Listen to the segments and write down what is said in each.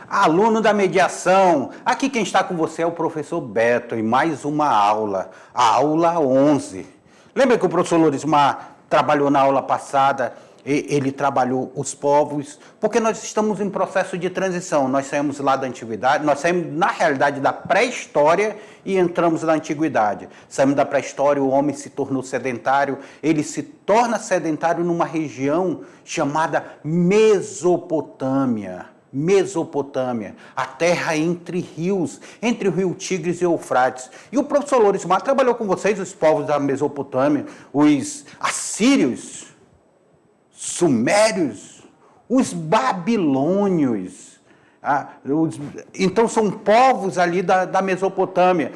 aluno da mediação. Aqui quem está com você é o professor Beto e mais uma aula, a aula 11. Lembra que o professor Lorismar trabalhou na aula passada, ele trabalhou os povos, porque nós estamos em processo de transição, nós saímos lá da antiguidade, nós saímos na realidade da pré-história e entramos na antiguidade. Saímos da pré-história, o homem se tornou sedentário, ele se torna sedentário numa região chamada Mesopotâmia. Mesopotâmia, a terra entre rios, entre o rio Tigres e Eufrates. E o professor Lorismar trabalhou com vocês, os povos da Mesopotâmia, os assírios, sumérios, os babilônios. Então são povos ali da Mesopotâmia.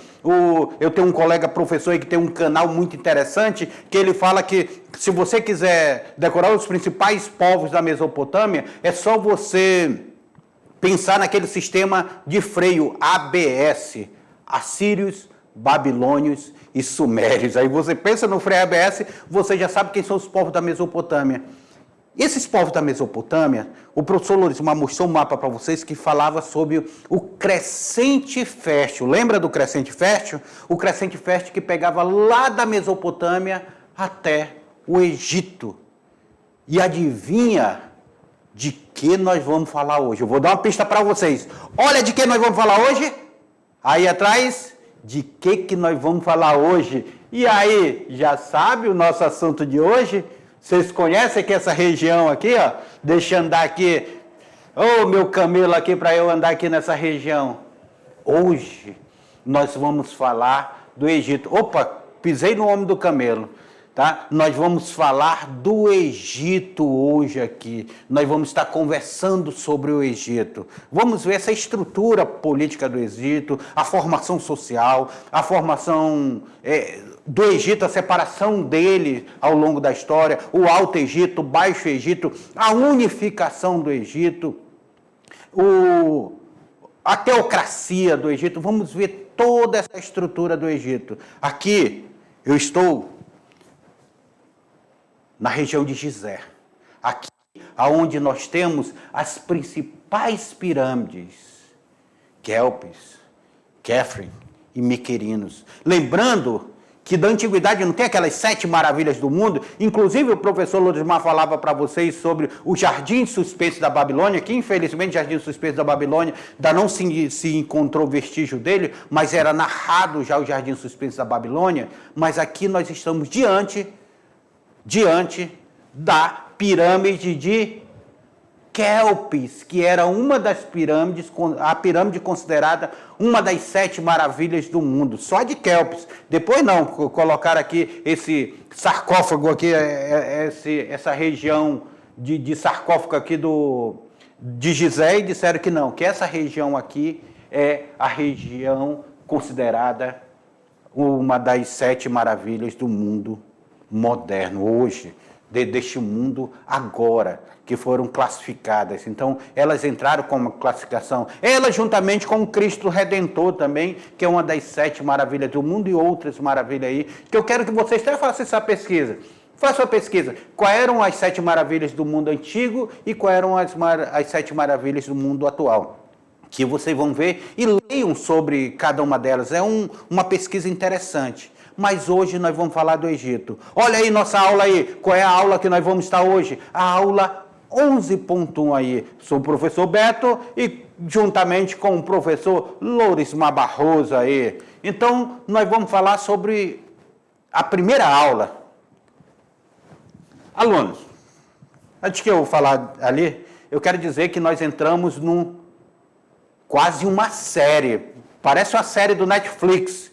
Eu tenho um colega professor aí que tem um canal muito interessante, que ele fala que se você quiser decorar os principais povos da Mesopotâmia, é só você pensar naquele sistema de freio ABS, assírios, babilônios e sumérios. Aí você pensa no freio ABS, você já sabe quem são os povos da Mesopotâmia. Esses povos da Mesopotâmia, o professor Lorismar mostrou um mapa para vocês que falava sobre o crescente fértil. Lembra do crescente fértil? O crescente fértil que pegava lá da Mesopotâmia até o Egito. E adivinha de que nós vamos falar hoje? Eu vou dar uma pista para vocês. Olha de que nós vamos falar hoje. Aí atrás, de que nós vamos falar hoje? E aí, já sabe o nosso assunto de hoje? Vocês conhecem aqui essa região aqui, ó? Deixa eu andar aqui. Ô, meu camelo aqui para eu andar aqui nessa região. Hoje, nós vamos falar do Egito. Opa, pisei no ombro do camelo. Tá? Nós vamos falar do Egito hoje aqui. Nós vamos estar conversando sobre o Egito. Vamos ver essa estrutura política do Egito, a formação social, a formação do Egito, a separação dele ao longo da história, o Alto Egito, o Baixo Egito, a unificação do Egito, a teocracia do Egito. Vamos ver toda essa estrutura do Egito. Aqui eu estou na região de Gizé, aqui aonde nós temos as principais pirâmides, Quéopes, Quéfren e Miquerinos. Lembrando que da antiguidade não tem aquelas 7 maravilhas do mundo, inclusive o professor Lorismar falava para vocês sobre o Jardim Suspenso da Babilônia, que infelizmente o Jardim Suspenso da Babilônia ainda não se encontrou vestígio dele, mas era narrado já o Jardim Suspenso da Babilônia. Mas aqui nós estamos diante da pirâmide de Quéopes, que era uma das pirâmides, a pirâmide considerada uma das 7 maravilhas do mundo, só de Quéopes. Depois não, colocaram aqui esse sarcófago aqui, essa região de sarcófago aqui de Gizé, e disseram que não, que essa região aqui é a região considerada uma das 7 maravilhas do mundo moderno, hoje, deste mundo agora, que foram classificadas. Então, elas entraram com uma classificação, elas juntamente com o Cristo Redentor também, que é uma das 7 maravilhas do mundo e outras maravilhas aí, que eu quero que vocês até façam essa pesquisa. Faça uma pesquisa. Quais eram as 7 maravilhas do mundo antigo e quais eram as 7 maravilhas do mundo atual? Que vocês vão ver e leiam sobre cada uma delas. É uma pesquisa interessante. Mas hoje nós vamos falar do Egito. Olha aí nossa aula aí. Qual é a aula que nós vamos estar hoje? A aula 11.1 aí. Sou o professor Beto e juntamente com o professor Lorismar Barroso aí. Então, nós vamos falar sobre a primeira aula. Alunos, antes que eu falar ali, eu quero dizer que nós entramos quase uma série. Parece uma série do Netflix.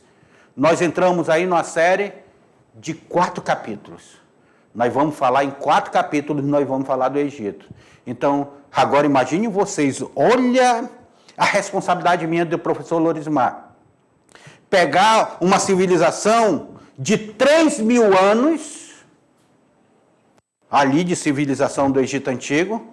Nós entramos aí numa série de 4 capítulos. Nós vamos falar em 4 capítulos, nós vamos falar do Egito. Então, agora imaginem vocês, olha a responsabilidade minha do professor Lorismar. Pegar uma civilização de 3.000 anos, ali de civilização do Egito Antigo,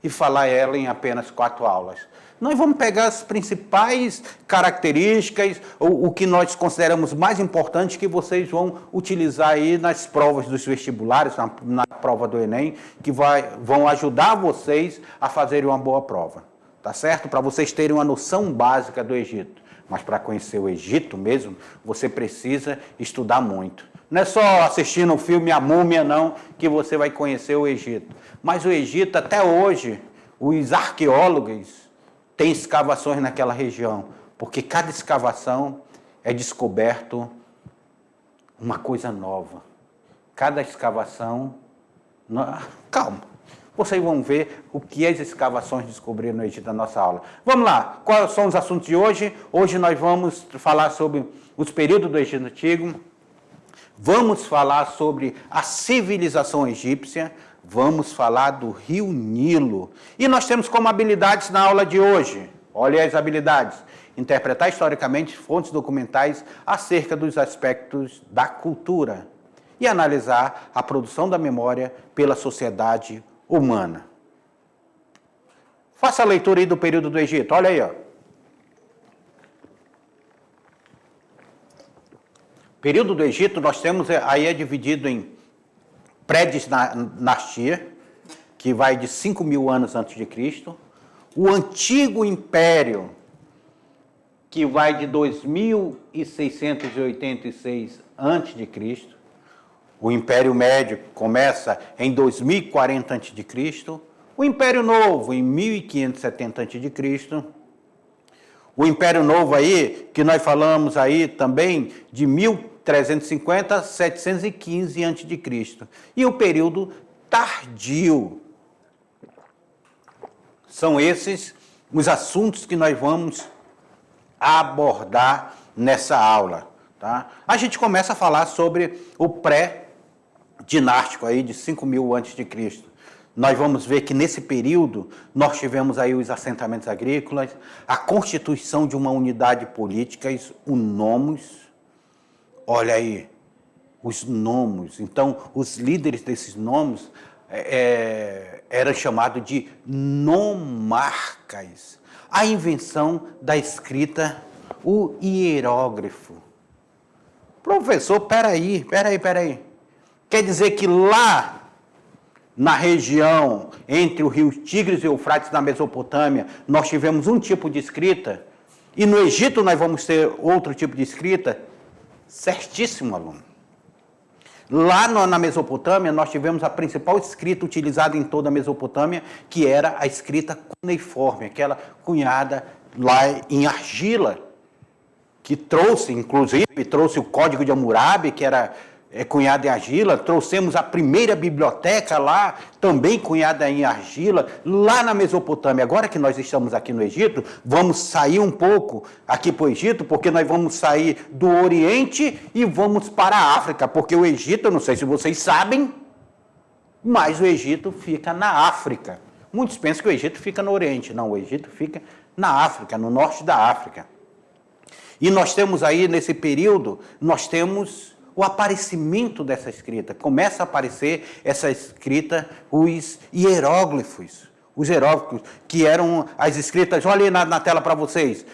e falar ela em apenas 4 aulas. Nós vamos pegar as principais características, o que nós consideramos mais importante, que vocês vão utilizar aí nas provas dos vestibulares, na prova do Enem, que vão ajudar vocês a fazerem uma boa prova. tá certo? Para vocês terem uma noção básica do Egito. Mas para conhecer o Egito mesmo, você precisa estudar muito. Não é só assistindo o filme A Múmia, não, que você vai conhecer o Egito. Mas o Egito, até hoje, os arqueólogos têm escavações naquela região, porque cada escavação é descoberto uma coisa nova. Cada escavação... Calma. Vocês vão ver o que as escavações descobriram no Egito na nossa aula. Vamos lá. Quais são os assuntos de hoje? Hoje nós vamos falar sobre os períodos do Egito Antigo. Vamos falar sobre a civilização egípcia. Vamos falar do rio Nilo. E nós temos como habilidades na aula de hoje. Olha as habilidades. Interpretar historicamente fontes documentais acerca dos aspectos da cultura. E analisar a produção da memória pela sociedade humana. Faça a leitura aí do período do Egito. Olha aí, ó. Período do Egito, nós temos aí é dividido em pré-dinastia, que vai de 5.000 anos antes de Cristo, o Antigo Império, que vai de 2.686 antes de Cristo, o Império Médio começa em 2040 a.C., o Império Novo em 1570 a.C., o Império Novo aí, que nós falamos aí também, de 1350 a 715 a.C., e o período tardio. São esses os assuntos que nós vamos abordar nessa aula. Tá? A gente começa a falar sobre o pré-dinástico aí de 5.000 a.C. Nós vamos ver que nesse período nós tivemos aí os assentamentos agrícolas, a constituição de uma unidade política, o nomos. Olha aí, os nomos. Então, os líderes desses nomos eram chamados de nomarcas. A invenção da escrita, o hierógrafo. Professor, peraí. Quer dizer que lá na região entre o rio Tigres e o Eufrates, na Mesopotâmia, nós tivemos um tipo de escrita, e no Egito nós vamos ter outro tipo de escrita? Certíssimo, aluno. Lá na Mesopotâmia, nós tivemos a principal escrita utilizada em toda a Mesopotâmia, que era a escrita cuneiforme, aquela cunhada lá em argila, que trouxe o Código de Hammurabi, que era cunhada em argila. Trouxemos a primeira biblioteca lá, também cunhada em argila, lá na Mesopotâmia. Agora que nós estamos aqui no Egito, vamos sair um pouco aqui para o Egito, porque nós vamos sair do Oriente e vamos para a África, porque o Egito, eu não sei se vocês sabem, mas o Egito fica na África. Muitos pensam que o Egito fica no Oriente. Não, o Egito fica na África, no norte da África. E nós temos aí, nesse período, nós temos o aparecimento dessa escrita. Começa a aparecer essa escrita, os hieróglifos. Os hieróglifos, que eram as escritas... Olha aí na tela para vocês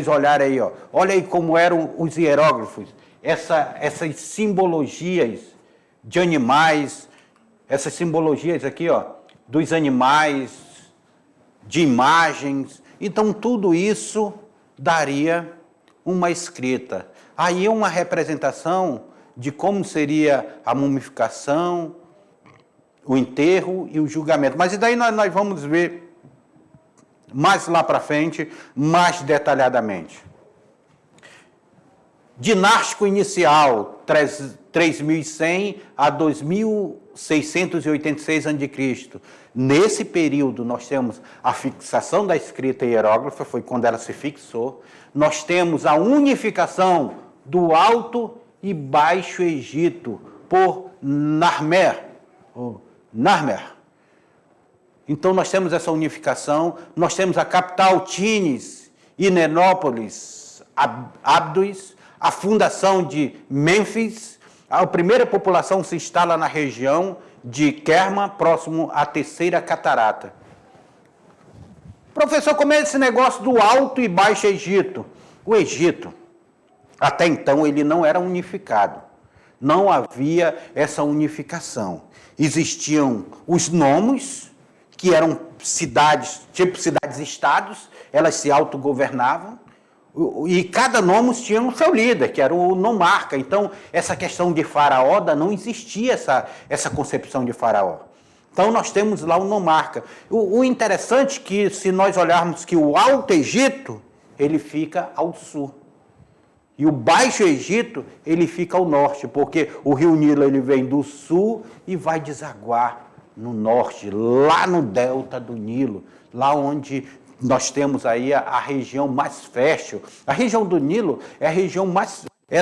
olharem aí. Ó. Olha aí como eram os hieróglifos. Essas simbologias de animais, essas simbologias aqui, ó, dos animais, de imagens. Então, tudo isso daria uma escrita. Aí uma representação de como seria a mumificação, o enterro e o julgamento. Mas e daí nós vamos ver mais lá para frente, mais detalhadamente. Dinástico inicial, 3.100 a 2.686 a.C. Nesse período, nós temos a fixação da escrita hierógrafa, foi quando ela se fixou. Nós temos a unificação do Alto e Baixo Egito por Narmer. Então, nós temos essa unificação. Nós temos a capital Tinis e Nenópolis, Abdus, a fundação de Mênfis. A primeira população se instala na região de Kerma, próximo à Terceira Catarata. Professor, como é esse negócio do Alto e Baixo Egito? O Egito, até então, ele não era unificado. Não havia essa unificação. Existiam os nomos, que eram cidades, tipo cidades-estados, elas se autogovernavam, e cada nômos tinha o seu líder, que era o nomarca. Então, essa questão de faraó, não existia essa concepção de faraó. Então, nós temos lá o nomarca. O interessante é que, se nós olharmos que o Alto Egito, ele fica ao sul. E o Baixo Egito, ele fica ao norte, porque o rio Nilo ele vem do sul e vai desaguar no norte, lá no delta do Nilo, lá onde nós temos aí a região mais fértil. A região do Nilo era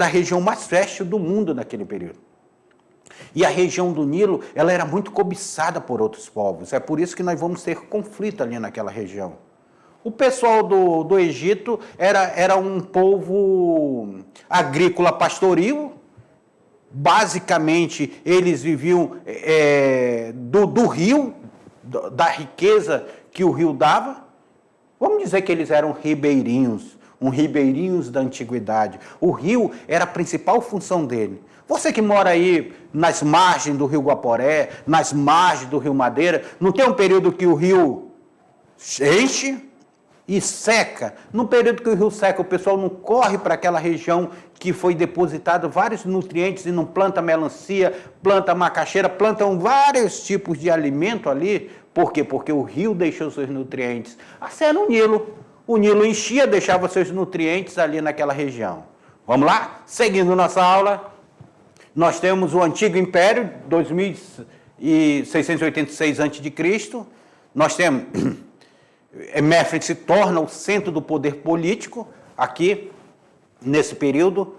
a região mais fértil do mundo naquele período. E a região do Nilo, ela era muito cobiçada por outros povos. É por isso que nós vamos ter conflito ali naquela região. O pessoal do Egito era um povo agrícola pastoril. Basicamente, eles viviam do rio, da riqueza que o rio dava. Vamos dizer que eles eram ribeirinhos, ribeirinhos da antiguidade. O rio era a principal função dele. Você que mora aí nas margens do rio Guaporé, nas margens do rio Madeira, não tem um período que o rio enche e seca? No período que o rio seca, o pessoal não corre para aquela região que foi depositado vários nutrientes e não planta melancia, planta macaxeira, plantam vários tipos de alimento ali. Por quê? Porque o rio deixou seus nutrientes. Assim era o Nilo. O Nilo enchia, deixava seus nutrientes ali naquela região. Vamos lá? Seguindo nossa aula, nós temos o Antigo Império, 2686 a.C. Nós temos... Méfres se torna o centro do poder político aqui, nesse período.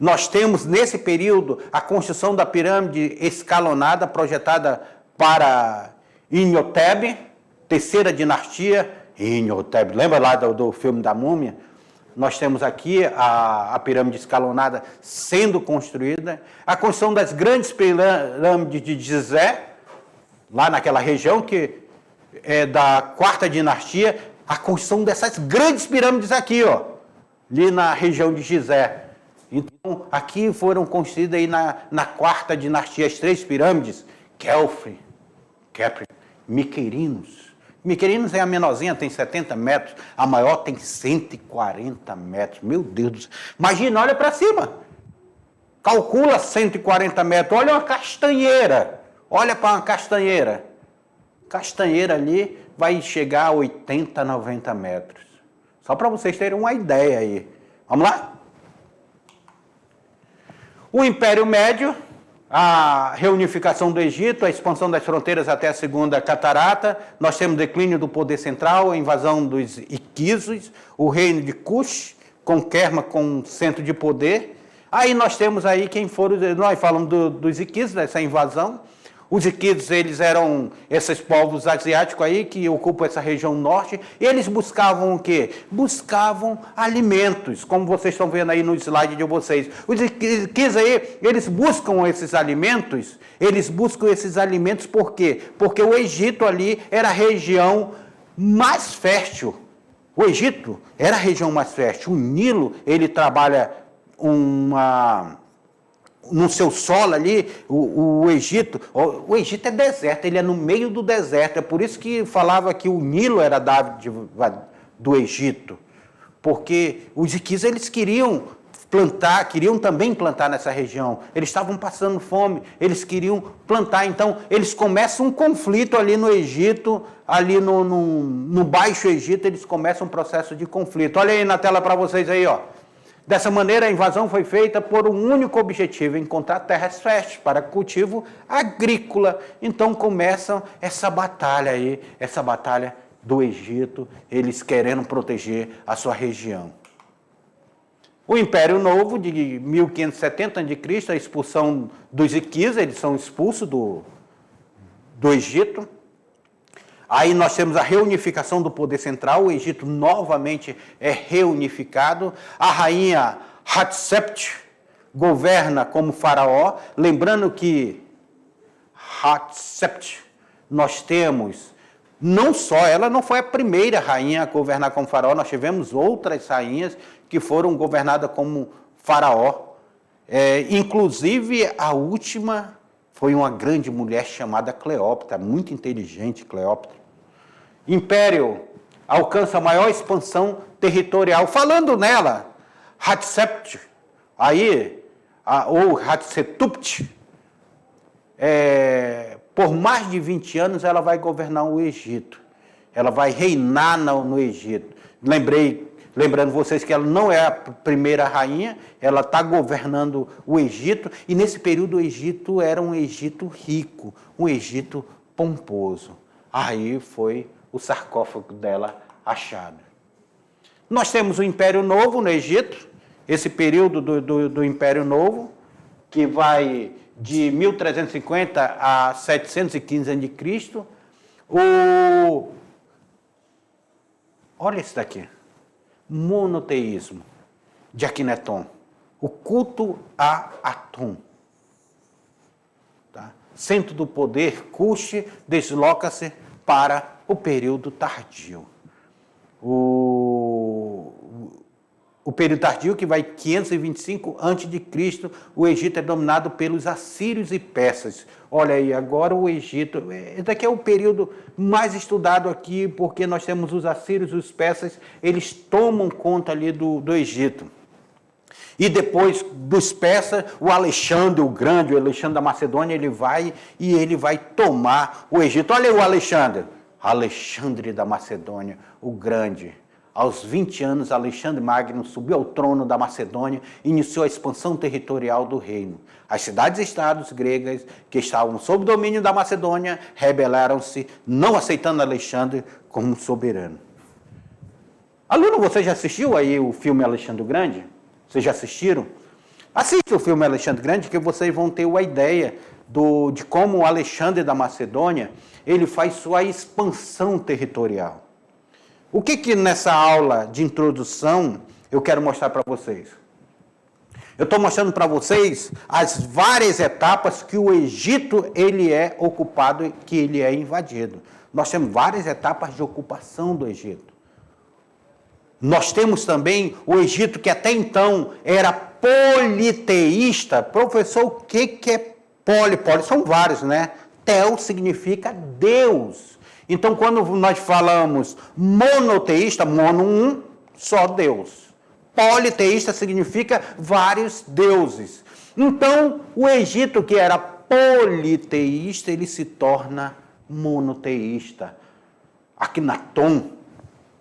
Nós temos, nesse período, a construção da pirâmide escalonada, projetada para Imhotep, terceira dinastia, Imhotep. Lembra lá do filme da Múmia? Nós temos aqui a pirâmide escalonada sendo construída. A construção das grandes pirâmides de Gizé, lá naquela região que é da quarta dinastia, a construção dessas grandes pirâmides aqui, ó, ali na região de Gizé. Então, aqui foram construídas aí na quarta dinastia as três pirâmides, Kefri, Miquerinos. Miquerinos é a menorzinha, tem 70 metros, a maior tem 140 metros. Meu Deus do céu. Imagina, olha para cima. Calcula 140 metros. Olha uma castanheira. Olha para uma castanheira. Castanheira ali vai chegar a 80, 90 metros. Só para vocês terem uma ideia aí. Vamos lá? O Império Médio, a reunificação do Egito, a expansão das fronteiras até a Segunda Catarata, nós temos o declínio do poder central, a invasão dos Iquisos, o reino de Cush, com Kerma como centro de poder. Aí nós temos aí quem foram, nós falamos dos Iquisos, dessa invasão. Os Iquisos, eles eram esses povos asiáticos aí que ocupam essa região norte. Eles buscavam o quê? Buscavam alimentos, como vocês estão vendo aí no slide de vocês. Os Iquisos aí, eles buscam esses alimentos por quê? Porque o Egito ali era a região mais fértil. O Egito era a região mais fértil. O Nilo, ele trabalha no seu solo ali, o Egito é deserto, ele é no meio do deserto. É por isso que falava que o Nilo era do Egito. Porque os Iquisos, eles queriam também plantar nessa região. Eles estavam passando fome, eles queriam plantar. Então, eles começam um conflito ali no Egito, ali no Baixo Egito, eles começam um processo de conflito. Olha aí na tela para vocês aí, ó. Dessa maneira, a invasão foi feita por um único objetivo: encontrar terras férteis para cultivo agrícola. Então começa essa batalha aí, essa batalha do Egito, eles querendo proteger a sua região. O Império Novo, de 1570 a.C., a expulsão dos Iquisos, eles são expulsos do Egito. Aí nós temos a reunificação do poder central, o Egito novamente é reunificado. A rainha Hatshepsut governa como faraó. Lembrando que Hatshepsut, nós temos, não só, ela não foi a primeira rainha a governar como faraó, nós tivemos outras rainhas que foram governadas como faraó. Inclusive, a última foi uma grande mulher chamada Cleópatra, muito inteligente Cleópatra. império alcança a maior expansão territorial. Falando nela, Hatshepsut, ou Hatshepsut, por mais de 20 anos ela vai governar o Egito. Ela vai reinar no Egito. Lembrando vocês que ela não é a primeira rainha, ela está governando o Egito, e nesse período o Egito era um Egito rico, um Egito pomposo. Aí foi o sarcófago dela achado. Nós temos o Império Novo no Egito, esse período do Império Novo, que vai de 1350 a 715 a.C. Olha isso daqui. Monoteísmo de Akhenaton. O culto a Atum. Tá? Centro do poder, Kush, desloca-se para o período tardio. O período tardio, que vai 525 a.C., o Egito é dominado pelos assírios e persas. Olha aí, agora o Egito... Esse aqui é o período mais estudado aqui, porque nós temos os assírios e os persas, eles tomam conta ali do Egito. E depois dos persas, o Alexandre o Grande, o Alexandre da Macedônia, ele vai tomar o Egito. Olha aí o Alexandre da Macedônia, o Grande. Aos 20 anos, Alexandre Magno subiu ao trono da Macedônia e iniciou a expansão territorial do reino. As cidades e estados gregas que estavam sob domínio da Macedônia rebelaram-se, não aceitando Alexandre como soberano. Aluno, você já assistiu aí o filme Alexandre o Grande? Vocês já assistiram? Assista o filme Alexandre o Grande, que vocês vão ter uma ideia de como o Alexandre da Macedônia ele faz sua expansão territorial. O que nessa aula de introdução eu quero mostrar para vocês? Eu estou mostrando para vocês as várias etapas que o Egito ele é ocupado e que ele é invadido. Nós temos várias etapas de ocupação do Egito. Nós temos também o Egito que até então era politeísta. Professor, o que é poli? Poli são vários, né? Tel significa Deus. Então, quando nós falamos monoteísta, mono um, só Deus. Politeísta significa vários deuses. Então, o Egito, que era politeísta, ele se torna monoteísta. Akhenaton,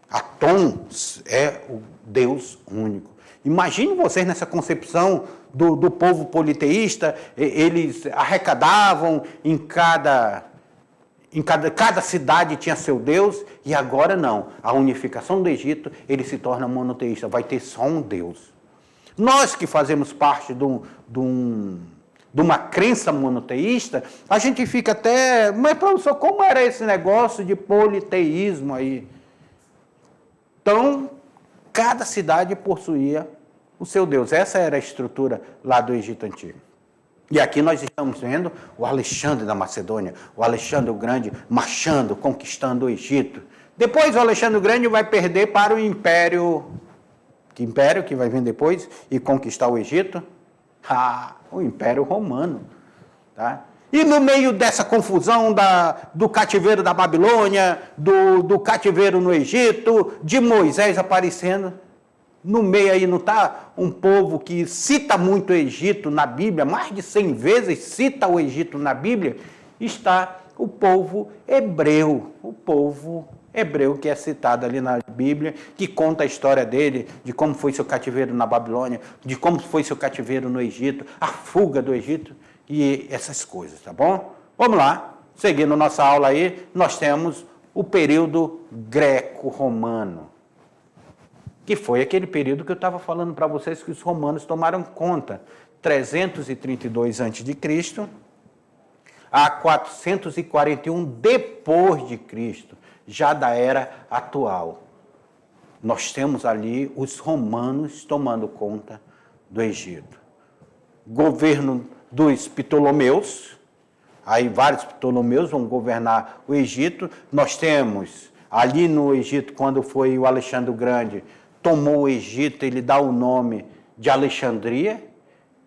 Atom é o Deus único. Imagine vocês nessa concepção do povo politeísta, eles arrecadavam cada cidade tinha seu Deus, e agora não. A unificação do Egito, ele se torna monoteísta, vai ter só um Deus. Nós que fazemos parte de uma crença monoteísta, a gente fica até... Mas, professor, como era esse negócio de politeísmo aí? Então, cada cidade possuía o seu Deus. Essa era a estrutura lá do Egito Antigo. E aqui nós estamos vendo o Alexandre da Macedônia, o Alexandre o Grande marchando, conquistando o Egito. Depois o Alexandre o Grande vai perder para o Império... Que império que vai vir depois e conquistar o Egito? O Império Romano. Tá? E no meio dessa confusão do cativeiro da Babilônia, do cativeiro no Egito, de Moisés aparecendo... No meio aí não está um povo que cita muito o Egito na Bíblia, mais de 100 vezes cita o Egito na Bíblia, está o povo hebreu. O povo hebreu que é citado ali na Bíblia, que conta a história dele, de como foi seu cativeiro na Babilônia, de como foi seu cativeiro no Egito, a fuga do Egito e essas coisas, tá bom? Vamos lá, seguindo nossa aula aí, nós temos o período greco-romano, que foi aquele período que eu estava falando para vocês que os romanos tomaram conta. 332 a.C. a 441 depois de Cristo, já da era atual. Nós temos ali os romanos tomando conta do Egito. Governo dos Ptolomeus, aí vários Ptolomeus vão governar o Egito. Nós temos ali no Egito, quando foi o Alexandre o Grande, tomou o Egito, ele dá o nome de Alexandria,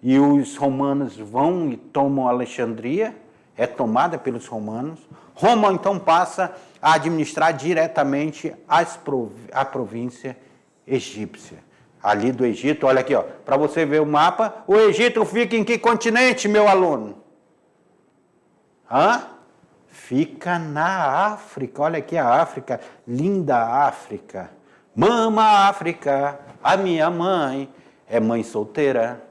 e os romanos vão e tomam Alexandria, é tomada pelos romanos. Roma, então, passa a administrar diretamente a província egípcia. Ali do Egito, olha aqui, para você ver o mapa, o Egito fica em que continente, meu aluno? Fica na África, olha aqui a África, linda África. Mama África, a minha mãe é mãe solteira.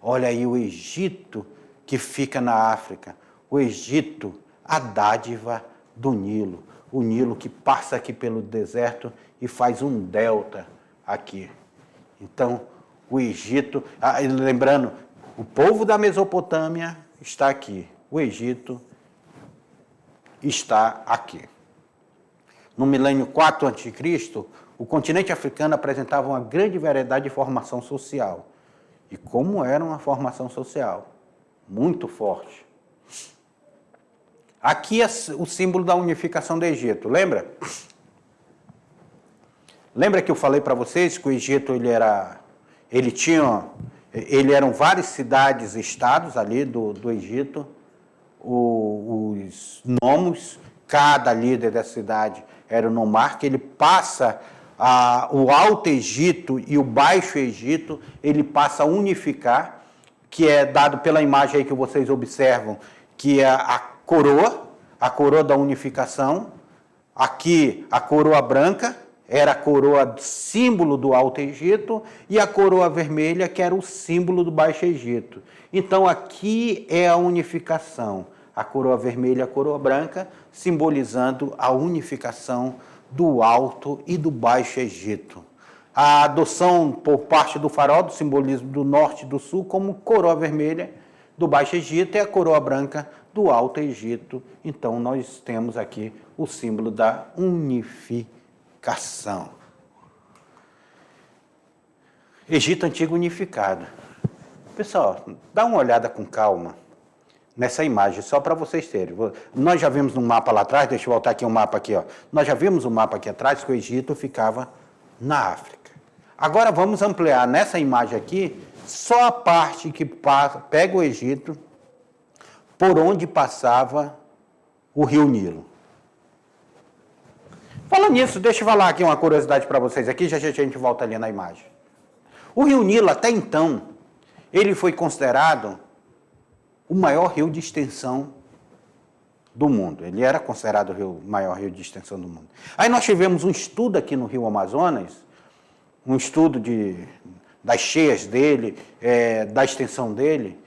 Olha aí o Egito que fica na África. O Egito, a dádiva do Nilo. O Nilo que passa aqui pelo deserto e faz um delta aqui. Então, o Egito, lembrando, o povo da Mesopotâmia está aqui. O Egito está aqui. No milênio 4 a.C., o continente africano apresentava uma grande variedade de formação social. E como era uma formação social? Muito forte. Aqui é o símbolo da unificação do Egito, lembra? Lembra que eu falei para vocês que o Egito eram várias cidades, estados ali do Egito, os nomos, cada líder da cidade era um nomarca, ele passa o Alto Egito e o Baixo Egito, ele passa a unificar, que é dado pela imagem aí que vocês observam, que é a coroa da unificação. Aqui a coroa branca era a coroa símbolo do Alto Egito e a coroa vermelha que era o símbolo do Baixo Egito. Então aqui é a unificação, a coroa vermelha e a coroa branca, simbolizando a unificação do Alto e do Baixo Egito. A adoção por parte do faraó do simbolismo do Norte e do Sul como coroa vermelha do Baixo Egito e a coroa branca do Alto Egito. Então nós temos aqui o símbolo da unificação. Egito Antigo unificado. Pessoal, dá uma olhada com calma nessa imagem, só para vocês terem. Nós já vimos no mapa lá atrás, deixa eu voltar aqui o mapa aqui, Nós já vimos o mapa aqui atrás que o Egito ficava na África. Agora vamos ampliar nessa imagem aqui só a parte que pega o Egito por onde passava o rio Nilo. Falando nisso, deixa eu falar aqui uma curiosidade para vocês aqui, já a gente volta ali na imagem. O rio Nilo, até então, ele foi considerado o maior rio de extensão do mundo. Ele era considerado o maior rio de extensão do mundo. Aí nós tivemos um estudo aqui no Rio Amazonas, um estudo das cheias dele, da extensão dele,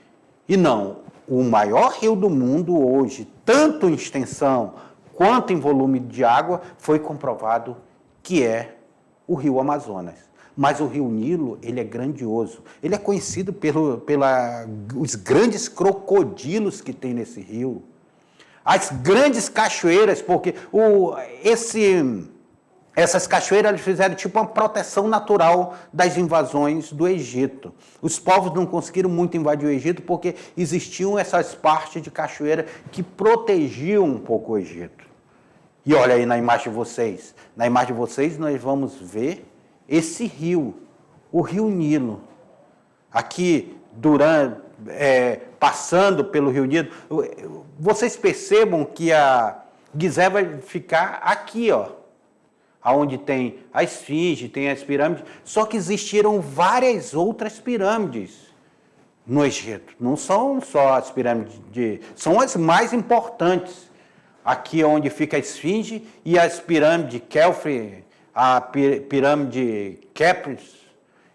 e não, o maior rio do mundo hoje, tanto em extensão quanto em volume de água, foi comprovado que é o Rio Amazonas. Mas o Rio Nilo, ele é grandioso. Ele é conhecido pelos grandes crocodilos que tem nesse rio. As grandes cachoeiras, porque essas cachoeiras fizeram tipo uma proteção natural das invasões do Egito. Os povos não conseguiram muito invadir o Egito porque existiam essas partes de cachoeira que protegiam um pouco o Egito. E olha aí na imagem de vocês. Na imagem de vocês nós vamos ver esse rio, o Rio Nilo. Aqui, passando pelo Rio Nilo, vocês percebam que a Gizé vai ficar aqui, onde tem a esfinge, tem as pirâmides, só que existiram várias outras pirâmides no Egito. Não são só as pirâmides, são as mais importantes. Aqui é onde fica a esfinge e as pirâmides de Khéops, a pirâmide Khepri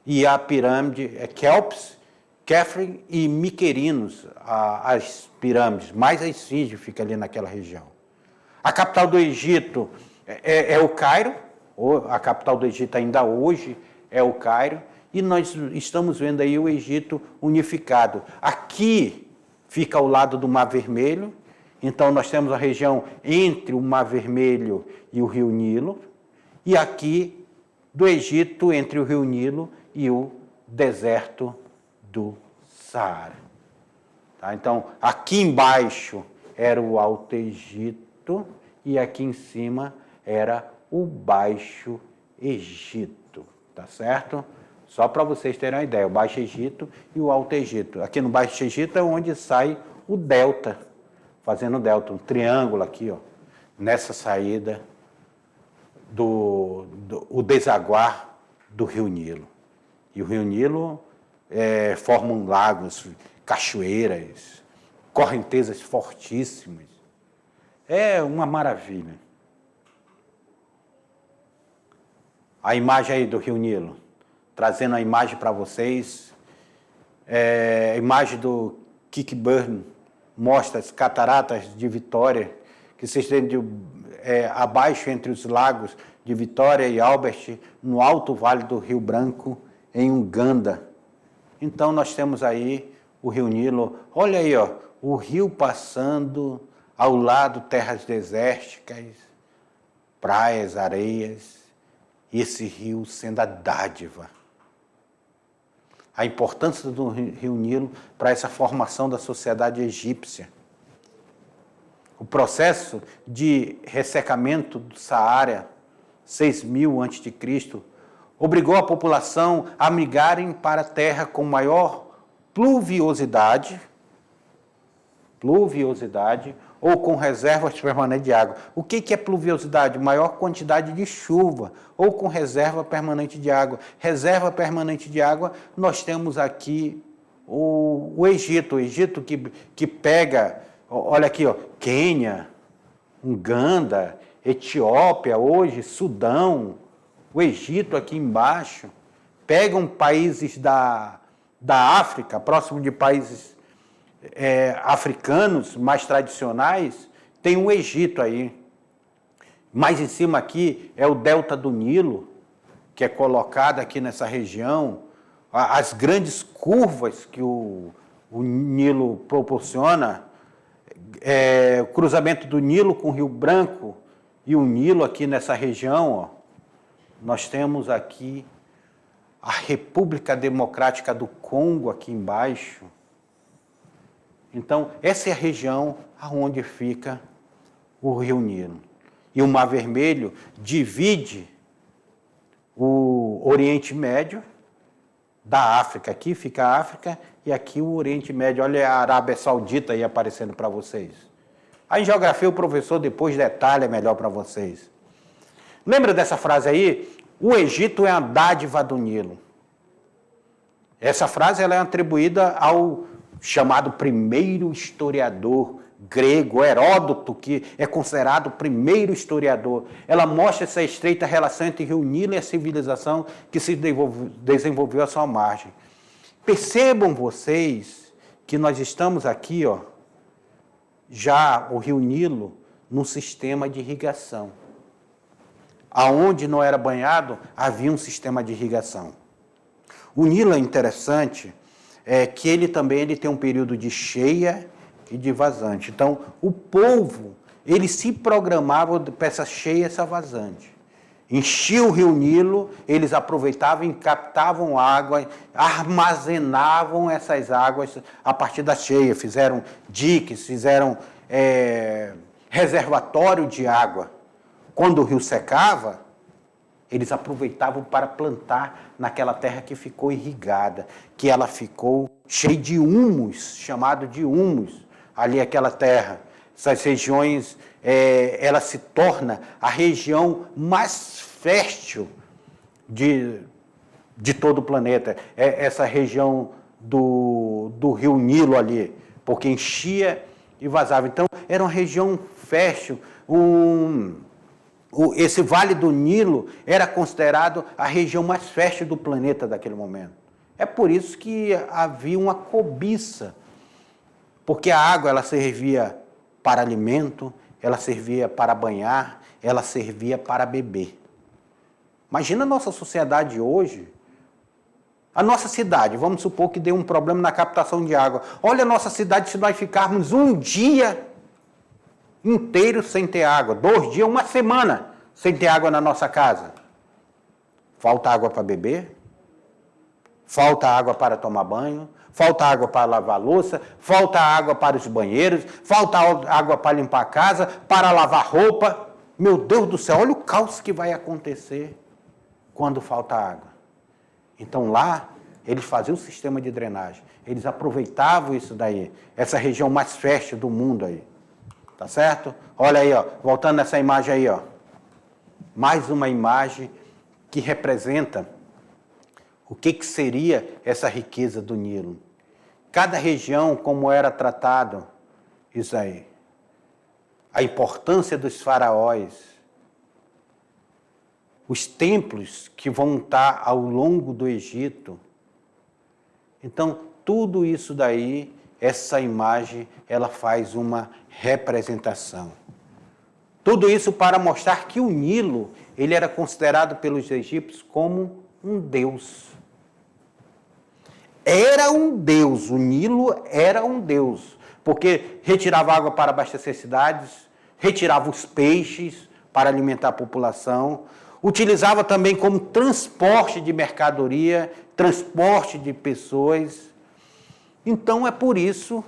e a pirâmide Kelps, Khafre e Miquerinos, as pirâmides, mais a esfinge fica ali naquela região. A capital do Egito é o Cairo, a capital do Egito ainda hoje é o Cairo, e nós estamos vendo aí o Egito unificado. Aqui fica ao lado do Mar Vermelho, então nós temos a região entre o Mar Vermelho e o Rio Nilo, e aqui do Egito entre o Rio Nilo e o deserto do Saara. Tá? Então, aqui embaixo era o Alto Egito e aqui em cima era o Baixo Egito, tá certo? Só para vocês terem uma ideia, o Baixo Egito e o Alto Egito. Aqui no Baixo Egito é onde sai o delta, fazendo delta, um triângulo aqui, nessa saída o desaguar do Rio Nilo. E o Rio Nilo forma lagos, cachoeiras, correntezas fortíssimas. É uma maravilha. A imagem aí do Rio Nilo, trazendo a imagem para vocês, a imagem do Kickburn, mostra as cataratas de Vitória, que se estende abaixo entre os lagos de Vitória e Albert, no alto vale do Rio Branco, em Uganda. Então nós temos aí o Rio Nilo, olha aí, ó, o rio passando ao lado, terras desérticas, praias, areias, e esse rio sendo a dádiva. A importância do Rio Nilo para essa formação da sociedade egípcia. O processo de ressecamento do Saara, 6.000 a.C., obrigou a população a migrarem para a terra com maior pluviosidade ou com reservas permanentes de água. O que é pluviosidade? Maior quantidade de chuva ou com reserva permanente de água. Reserva permanente de água, nós temos aqui o Egito que pega, olha aqui, ó, Quênia, Uganda, Etiópia hoje, Sudão, o Egito aqui embaixo, pegam países da África, próximo de países africanos mais tradicionais, tem o Egito aí. Mais em cima aqui é o delta do Nilo, que é colocado aqui nessa região, as grandes curvas que o Nilo proporciona, o cruzamento do Nilo com o Rio Branco e o Nilo aqui nessa região, ó, nós temos aqui a República Democrática do Congo aqui embaixo. Então, essa é a região onde fica o Rio Nilo. E o Mar Vermelho divide o Oriente Médio da África. Aqui fica a África e aqui o Oriente Médio. Olha a Arábia Saudita aí aparecendo para vocês. Aí em geografia o professor depois detalha melhor para vocês. Lembra dessa frase aí? O Egito é a dádiva do Nilo. Essa frase ela é atribuída ao chamado primeiro historiador grego, Heródoto, que é considerado o primeiro historiador. Ela mostra essa estreita relação entre o Rio Nilo e a civilização que se desenvolveu à sua margem. Percebam vocês que nós estamos aqui, ó, já o Rio Nilo, num sistema de irrigação. Aonde não era banhado, havia um sistema de irrigação. O Nilo é interessante, que ele também tem um período de cheia e de vazante. Então, o povo, ele se programava para essa cheia e essa vazante. Enchia o Rio Nilo, eles aproveitavam e captavam água, armazenavam essas águas a partir da cheia, fizeram diques, fizeram reservatório de água. Quando o rio secava, eles aproveitavam para plantar naquela terra que ficou irrigada, que ela ficou cheia de humus, chamado de humus, ali aquela terra. Essas regiões, ela se torna a região mais fértil de todo o planeta. Essa região do Rio Nilo ali, porque enchia e vazava. Então, era uma região fértil, esse Vale do Nilo era considerado a região mais fértil do planeta daquele momento. É por isso que havia uma cobiça, porque a água ela servia para alimento, ela servia para banhar, ela servia para beber. Imagina a nossa sociedade hoje, a nossa cidade, vamos supor que dê um problema na captação de água. Olha a nossa cidade se nós ficarmos um dia inteiro sem ter água, 2 dias, uma semana sem ter água na nossa casa. Falta água para beber, falta água para tomar banho, falta água para lavar a louça, falta água para os banheiros, falta água para limpar a casa, para lavar roupa. Meu Deus do céu, olha o caos que vai acontecer quando falta água. Então lá, eles faziam o sistema de drenagem, eles aproveitavam isso daí, essa região mais fértil do mundo aí. Tá certo? Olha aí, ó, voltando nessa imagem aí, ó. Mais uma imagem que representa o que seria essa riqueza do Nilo. Cada região, como era tratado isso aí. A importância dos faraós. Os templos que vão estar ao longo do Egito. Então, tudo isso daí, essa imagem, ela faz uma representação. Tudo isso para mostrar que o Nilo, ele era considerado pelos egípcios como um deus. Era um deus, o Nilo era um deus, porque retirava água para abastecer cidades, retirava os peixes para alimentar a população, utilizava também como transporte de mercadoria, transporte de pessoas. Então é por isso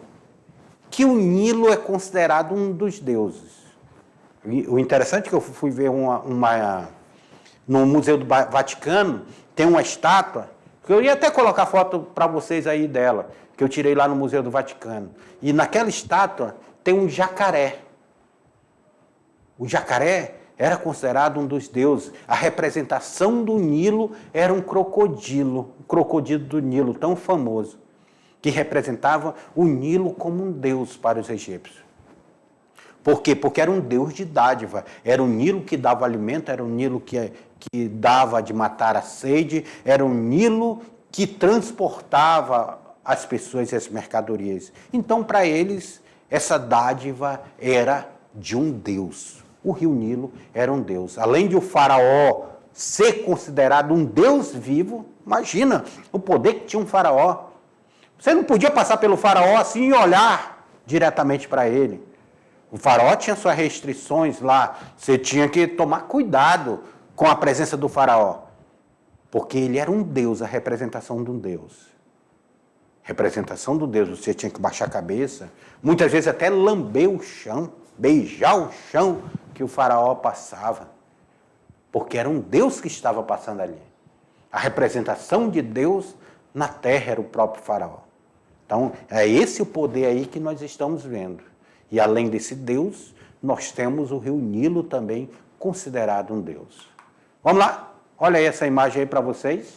que o Nilo é considerado um dos deuses. O interessante é que eu fui ver no Museu do Vaticano, tem uma estátua, que eu ia até colocar foto para vocês aí dela, que eu tirei lá no Museu do Vaticano. E naquela estátua tem um jacaré. O jacaré era considerado um dos deuses. A representação do Nilo era um crocodilo, o crocodilo do Nilo, tão famoso, que representava o Nilo como um deus para os egípcios. Por quê? Porque era um deus de dádiva. Era o Nilo que dava alimento, era o Nilo que dava de matar a sede, era o Nilo que transportava as pessoas e as mercadorias. Então, para eles, essa dádiva era de um deus. O rio Nilo era um deus. Além de o faraó ser considerado um deus vivo, imagina o poder que tinha um faraó. Você não podia passar pelo faraó assim e olhar diretamente para ele. O faraó tinha suas restrições lá, você tinha que tomar cuidado com a presença do faraó, porque ele era um deus, a representação de um deus. Representação do deus, você tinha que baixar a cabeça, muitas vezes até lamber o chão, beijar o chão que o faraó passava, porque era um deus que estava passando ali. A representação de Deus na terra era o próprio faraó. Então, é esse o poder aí que nós estamos vendo. E além desse Deus, nós temos o rio Nilo também considerado um Deus. Vamos lá? Olha aí essa imagem aí para vocês.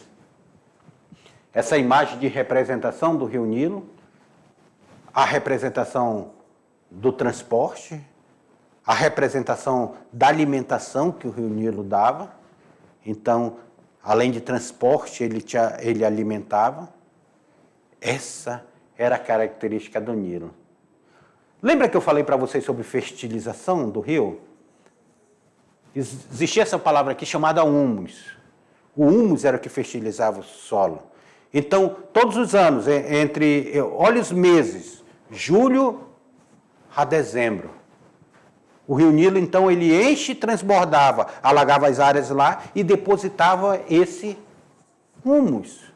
Essa imagem de representação do rio Nilo. A representação do transporte. A representação da alimentação que o rio Nilo dava. Então, além de transporte, ele alimentava. Essa era a característica do Nilo. Lembra que eu falei para vocês sobre fertilização do rio? Existia essa palavra aqui chamada humus. O humus era o que fertilizava o solo. Então, todos os anos, olha os meses, julho a dezembro, o rio Nilo, então, ele enche e transbordava, alagava as áreas lá e depositava esse humus.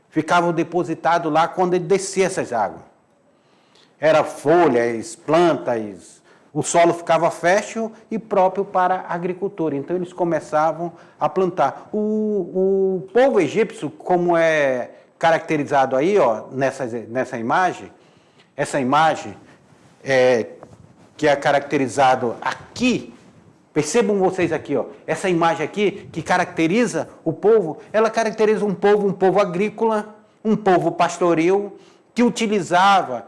Ficava depositado lá quando ele descia essas águas. Era folhas, plantas, o solo ficava fértil e próprio para a agricultura. Então, eles começavam a plantar. O povo egípcio, como é caracterizado aí, ó, nessa imagem, essa imagem que é caracterizado aqui, percebam vocês aqui, ó, essa imagem aqui que caracteriza o povo, ela caracteriza um povo agrícola, um povo pastoril, que utilizava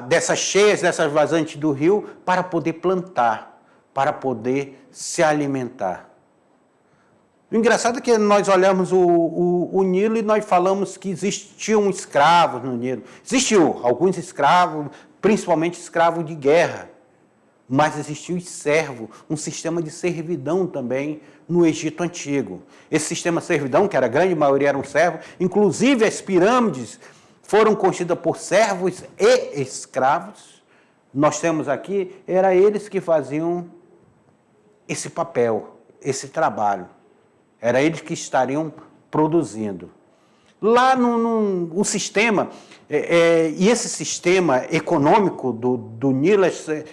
dessas cheias, dessas vazantes do rio, para poder plantar, para poder se alimentar. O engraçado é que nós olhamos o Nilo e nós falamos que existiam escravos no Nilo. Existiam alguns escravos, principalmente escravos de guerra, mas existia o servo, um sistema de servidão também no Egito Antigo. Esse sistema de servidão, que era a grande maioria eram servos, inclusive as pirâmides foram construídas por servos e escravos. Nós temos aqui, era eles que faziam esse papel, esse trabalho. Era eles que estariam produzindo. Lá no sistema, e esse sistema econômico do Nilo,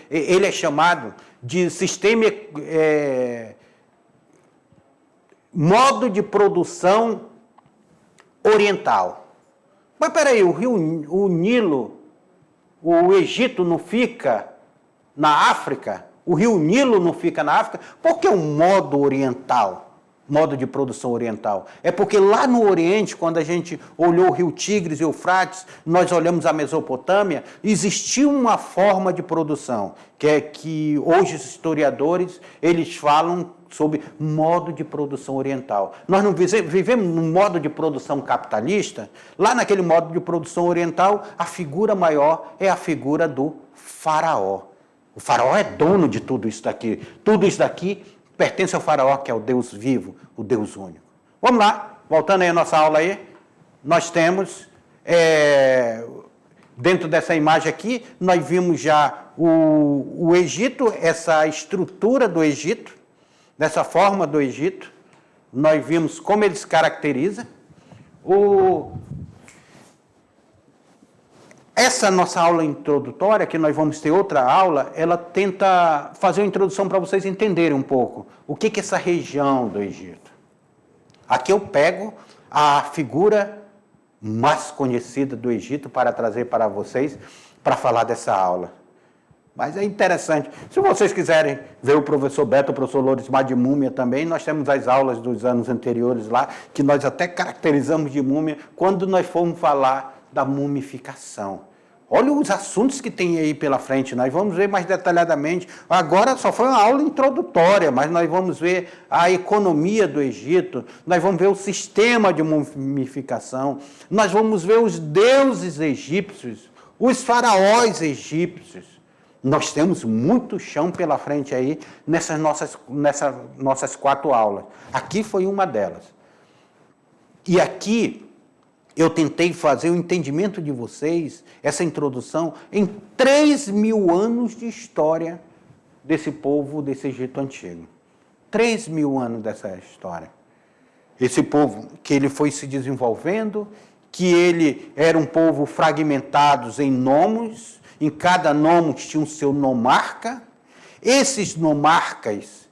ele é chamado de sistema, modo de produção oriental. Mas peraí, o Nilo o Egito não fica na África, o rio Nilo não fica na África, porque é um modo oriental. Modo de produção oriental. É porque lá no Oriente, quando a gente olhou o rio Tigres e Eufrates, nós olhamos a Mesopotâmia, existia uma forma de produção, que é que hoje os historiadores, eles falam sobre modo de produção oriental. Nós não vivemos num modo de produção capitalista. Lá naquele modo de produção oriental, a figura maior é a figura do faraó. O faraó é dono de tudo isso daqui. Tudo isso daqui pertence ao faraó, que é o Deus vivo, o Deus único. Vamos lá, voltando aí a nossa aula aí, nós temos, dentro dessa imagem aqui, nós vimos já o Egito, essa estrutura do Egito, dessa forma do Egito, nós vimos como ele se caracteriza. Essa nossa aula introdutória, que nós vamos ter outra aula, ela tenta fazer uma introdução para vocês entenderem um pouco o que é essa região do Egito. Aqui eu pego a figura mais conhecida do Egito para trazer para vocês, para falar dessa aula. Mas é interessante. Se vocês quiserem ver o professor Beto, o professor Lorismar de múmia também, nós temos as aulas dos anos anteriores lá, que nós até caracterizamos de múmia, quando nós formos falar da mumificação. Olha os assuntos que tem aí pela frente, nós vamos ver mais detalhadamente. Agora só foi uma aula introdutória, mas nós vamos ver a economia do Egito, nós vamos ver o sistema de mumificação, nós vamos ver os deuses egípcios, os faraós egípcios. Nós temos muito chão pela frente aí nessas nossas 4 aulas. Aqui foi uma delas. E aqui eu tentei fazer o entendimento de vocês, essa introdução, em 3.000 anos de história desse povo, desse Egito Antigo. 3.000 anos dessa história. Esse povo que ele foi se desenvolvendo, que ele era um povo fragmentado em nomos, em cada nomo tinha o seu nomarca. Esses nomarcas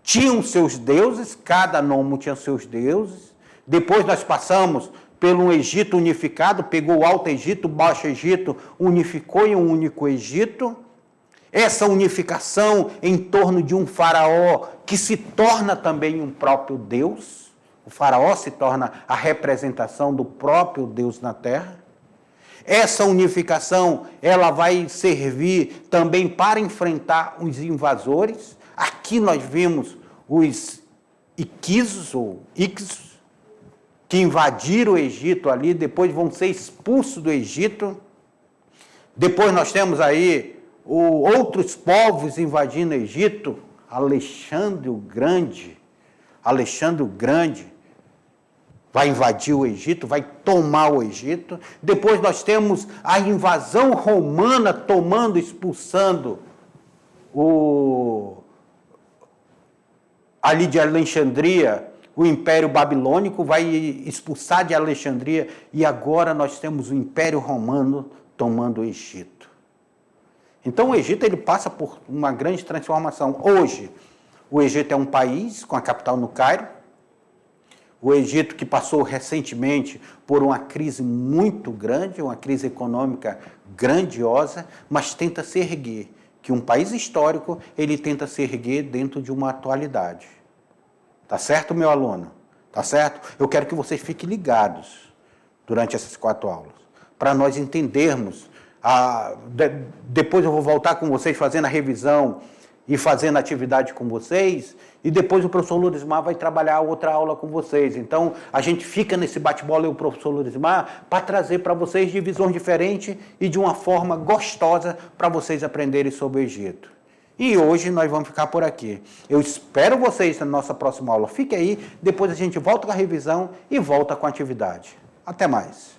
tinham seus deuses, cada nomo tinha seus deuses. Depois nós passamos pelo Egito unificado, pegou o Alto Egito, o Baixo Egito, unificou em um único Egito. Essa unificação em torno de um faraó que se torna também um próprio Deus. O faraó se torna a representação do próprio Deus na terra. Essa unificação, ela vai servir também para enfrentar os invasores. Aqui nós vimos os Iquisos, ou Ixos, que invadiram o Egito ali, depois vão ser expulsos do Egito. Depois nós temos aí outros povos invadindo o Egito. Alexandre o Grande vai invadir o Egito, vai tomar o Egito. Depois nós temos a invasão romana tomando, expulsando ali de Alexandria. O Império Babilônico vai expulsar de Alexandria e agora nós temos o Império Romano tomando o Egito. Então o Egito ele passa por uma grande transformação. Hoje, o Egito é um país com a capital no Cairo. O Egito que passou recentemente por uma crise muito grande, uma crise econômica grandiosa, mas tenta se erguer. Que um país histórico, ele tenta se erguer dentro de uma atualidade. Tá certo, meu aluno? Tá certo? Eu quero que vocês fiquem ligados durante essas 4 aulas, para nós entendermos. Depois eu vou voltar com vocês fazendo a revisão e fazendo atividade com vocês, e depois o professor Lorismar vai trabalhar outra aula com vocês. Então, a gente fica nesse bate-bola e o professor Lorismar para trazer para vocês divisões diferentes e de uma forma gostosa para vocês aprenderem sobre o Egito. E hoje nós vamos ficar por aqui. Eu espero vocês na nossa próxima aula. Fique aí, depois a gente volta com a revisão e volta com a atividade. Até mais.